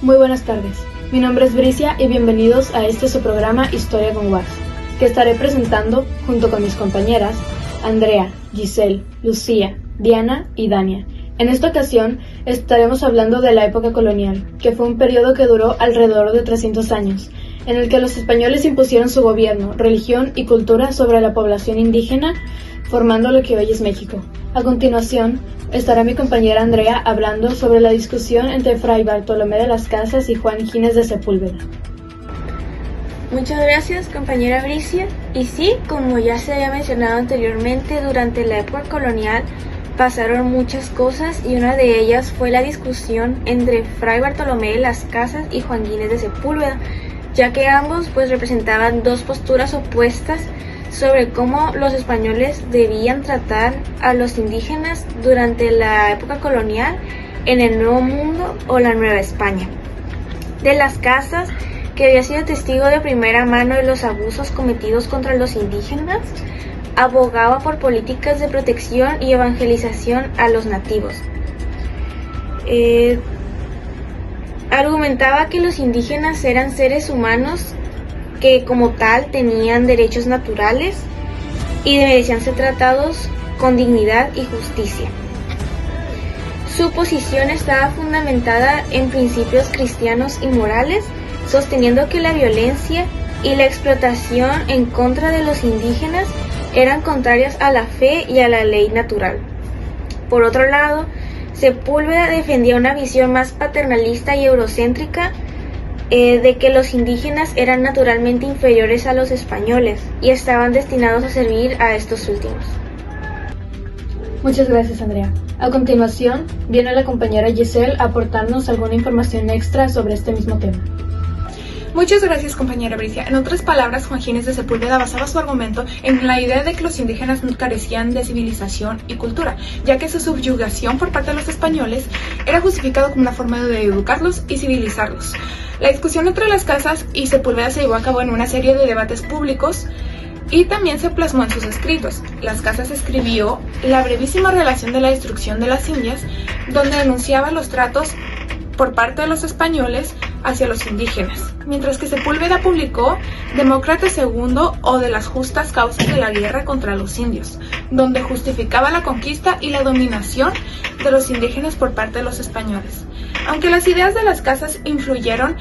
Muy buenas tardes, mi nombre es Bricia y bienvenidos a este su programa Historia con Wax, que estaré presentando junto con mis compañeras Andrea, Giselle, Lucía, Diana y Dania. En esta ocasión estaremos hablando de la época colonial, que fue un periodo que duró alrededor de 300 años, en el que los españoles impusieron su gobierno, religión y cultura sobre la población indígena, formando lo que hoy es México. A continuación, estará mi compañera Andrea hablando sobre la discusión entre Fray Bartolomé de las Casas y Juan Gines de Sepúlveda. Muchas gracias, compañera Bricia. Y sí, como ya se había mencionado anteriormente, durante la época colonial pasaron muchas cosas y una de ellas fue la discusión entre Fray Bartolomé de las Casas y Juan Gines de Sepúlveda, ya que ambos representaban dos posturas opuestas sobre cómo los españoles debían tratar a los indígenas durante la época colonial en el Nuevo Mundo o la Nueva España. De las Casas, que había sido testigo de primera mano de los abusos cometidos contra los indígenas, abogaba por políticas de protección y evangelización a los nativos. Argumentaba que los indígenas eran seres humanos que como tal tenían derechos naturales y merecían ser tratados con dignidad y justicia. Su posición estaba fundamentada en principios cristianos y morales, sosteniendo que la violencia y la explotación en contra de los indígenas eran contrarias a la fe y a la ley natural. Por otro lado, Sepúlveda defendía una visión más paternalista y eurocéntrica de que los indígenas eran naturalmente inferiores a los españoles y estaban destinados a servir a estos últimos. Muchas gracias, Andrea. A continuación, viene la compañera Giselle a aportarnos alguna información extra sobre este mismo tema. Muchas gracias, compañera Bricia. En otras palabras, Juan Gines de Sepúlveda basaba su argumento en la idea de que los indígenas carecían de civilización y cultura, ya que su subyugación por parte de los españoles era justificado como una forma de educarlos y civilizarlos. La discusión entre las Casas y Sepúlveda se llevó a cabo en una serie de debates públicos y también se plasmó en sus escritos. Las Casas escribió La brevísima relación de la destrucción de las Indias, donde denunciaba los tratos por parte de los españoles hacia los indígenas, mientras que Sepúlveda publicó Demócrata II o de las justas causas de la guerra contra los indios, donde justificaba la conquista y la dominación de los indígenas por parte de los españoles. Aunque las ideas de las Casas influyeron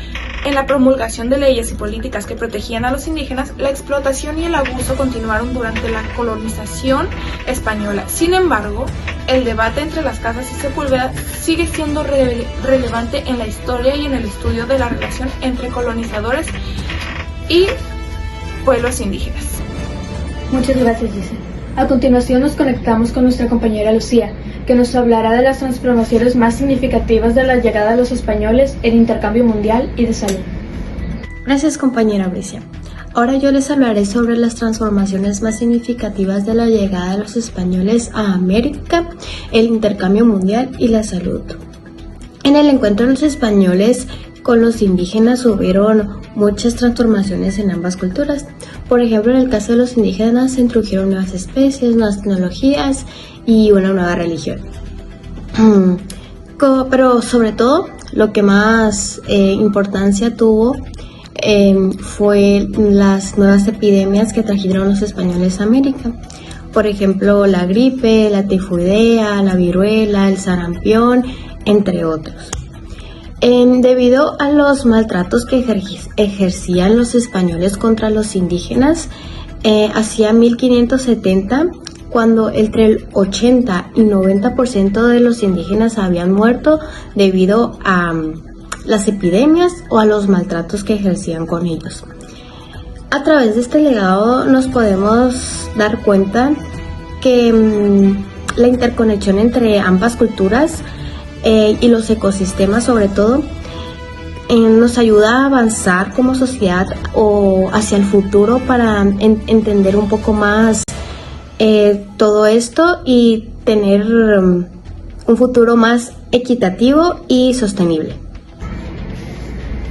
en la promulgación de leyes y políticas que protegían a los indígenas, la explotación y el abuso continuaron durante la colonización española. Sin embargo, el debate entre las Casas y Sepúlveda sigue siendo relevante en la historia y en el estudio de la relación entre colonizadores y pueblos indígenas. Muchas gracias, Giselle. A continuación nos conectamos con nuestra compañera Lucía, que nos hablará de las transformaciones más significativas de la llegada de los españoles, el intercambio mundial y de salud. Gracias, compañera Bricia. Ahora yo les hablaré sobre las transformaciones más significativas de la llegada de los españoles a América, el intercambio mundial y la salud. En el encuentro de los españoles con los indígenas hubieron muchas transformaciones en ambas culturas. Por ejemplo, en el caso de los indígenas se introdujeron nuevas especies, nuevas tecnologías y una nueva religión. Pero sobre todo, lo que más importancia tuvo fue las nuevas epidemias que trajeron los españoles a América. Por ejemplo, la gripe, la tifoidea, la viruela, el sarampión, entre otros. Debido a los maltratos que ejercían los españoles contra los indígenas, hacia 1570, cuando entre el 80 y 90% de los indígenas habían muerto debido a las epidemias o a los maltratos que ejercían con ellos. A través de este legado nos podemos dar cuenta que la interconexión entre ambas culturas y los ecosistemas sobre todo nos ayuda a avanzar como sociedad o hacia el futuro para entender un poco más todo esto y tener un futuro más equitativo y sostenible.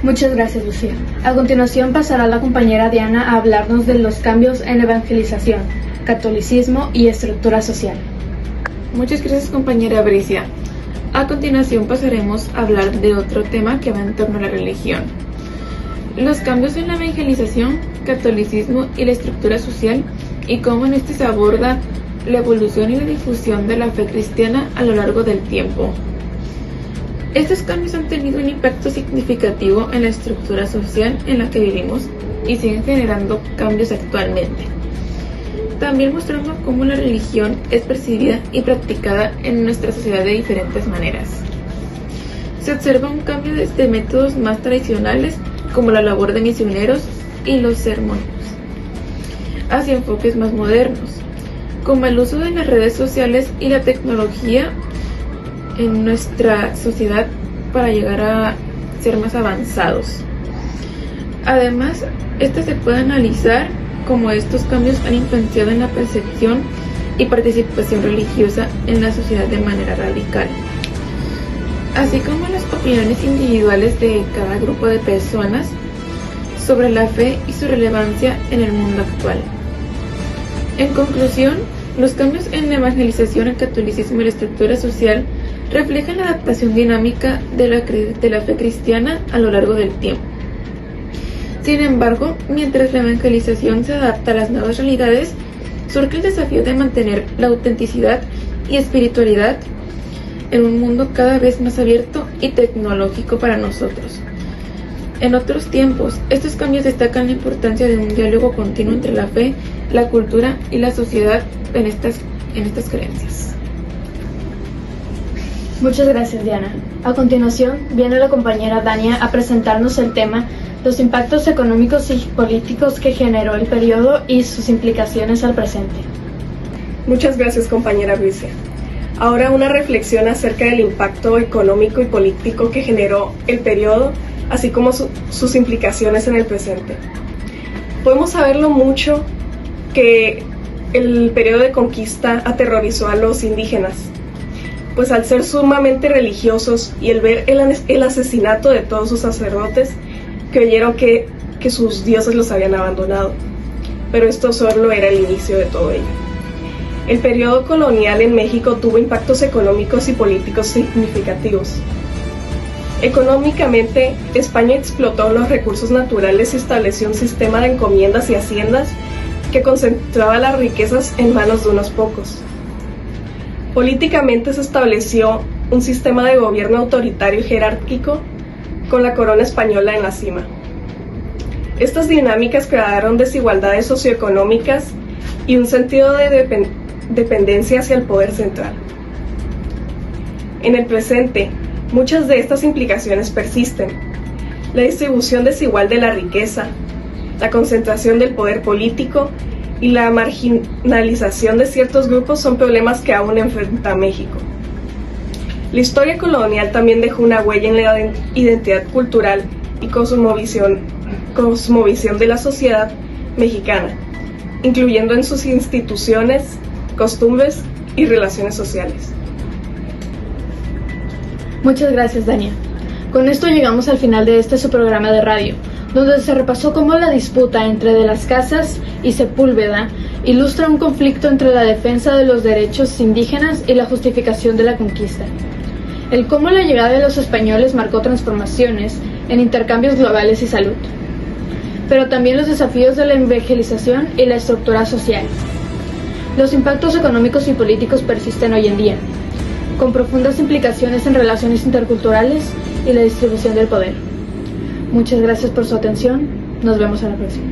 Muchas gracias, Lucía. A continuación pasará la compañera Diana a hablarnos de los cambios en evangelización, catolicismo y estructura social. Muchas gracias, compañera Bricia. A continuación pasaremos a hablar de otro tema que va en torno a la religión. Los cambios en la evangelización, catolicismo y la estructura social, y cómo en este se aborda la evolución y la difusión de la fe cristiana a lo largo del tiempo. Estos cambios han tenido un impacto significativo en la estructura social en la que vivimos y siguen generando cambios actualmente. También mostrando cómo la religión es percibida y practicada en nuestra sociedad de diferentes maneras. Se observa un cambio desde métodos más tradicionales como la labor de misioneros y los sermones, hacia enfoques más modernos, como el uso de las redes sociales y la tecnología en nuestra sociedad para llegar a ser más avanzados. Además, se puede analizar cómo estos cambios han influenciado en la percepción y participación religiosa en la sociedad de manera radical, así como las opiniones individuales de cada grupo de personas sobre la fe y su relevancia en el mundo actual. En conclusión, los cambios en la evangelización, el catolicismo y la estructura social reflejan la adaptación dinámica de la fe cristiana a lo largo del tiempo. Sin embargo, mientras la evangelización se adapta a las nuevas realidades, surge el desafío de mantener la autenticidad y espiritualidad en un mundo cada vez más abierto y tecnológico para nosotros. En otros tiempos, estos cambios destacan la importancia de un diálogo continuo entre la fe, la cultura y la sociedad en estas creencias. Muchas gracias, Diana. A continuación, viene la compañera Dania a presentarnos el tema los impactos económicos y políticos que generó el periodo y sus implicaciones al presente. Muchas gracias, compañera Bricia. Ahora una reflexión acerca del impacto económico y político que generó el periodo, así como sus implicaciones en el presente. Podemos saber lo mucho que el periodo de conquista aterrorizó a los indígenas, pues al ser sumamente religiosos y el ver el asesinato de todos sus sacerdotes, creyeron que sus dioses los habían abandonado, pero esto solo era el inicio de todo ello. El periodo colonial en México tuvo impactos económicos y políticos significativos. Económicamente, España explotó los recursos naturales y estableció un sistema de encomiendas y haciendas que concentraba las riquezas en manos de unos pocos. Políticamente se estableció un sistema de gobierno autoritario y jerárquico con la corona española en la cima. Estas dinámicas crearon desigualdades socioeconómicas y un sentido de dependencia hacia el poder central. En el presente, muchas de estas implicaciones persisten. La distribución desigual de la riqueza, la concentración del poder político y la marginalización de ciertos grupos son problemas que aún enfrenta México. La historia colonial también dejó una huella en la identidad cultural y cosmovisión de la sociedad mexicana, incluyendo en sus instituciones, costumbres y relaciones sociales. Muchas gracias, Dania. Con esto llegamos al final de su programa de radio, donde se repasó cómo la disputa entre de las Casas y Sepúlveda ilustra un conflicto entre la defensa de los derechos indígenas y la justificación de la conquista. El cómo la llegada de los españoles marcó transformaciones en intercambios globales y salud, pero también los desafíos de la evangelización y la estructura social. Los impactos económicos y políticos persisten hoy en día, con profundas implicaciones en relaciones interculturales y la distribución del poder. Muchas gracias por su atención. Nos vemos a la próxima.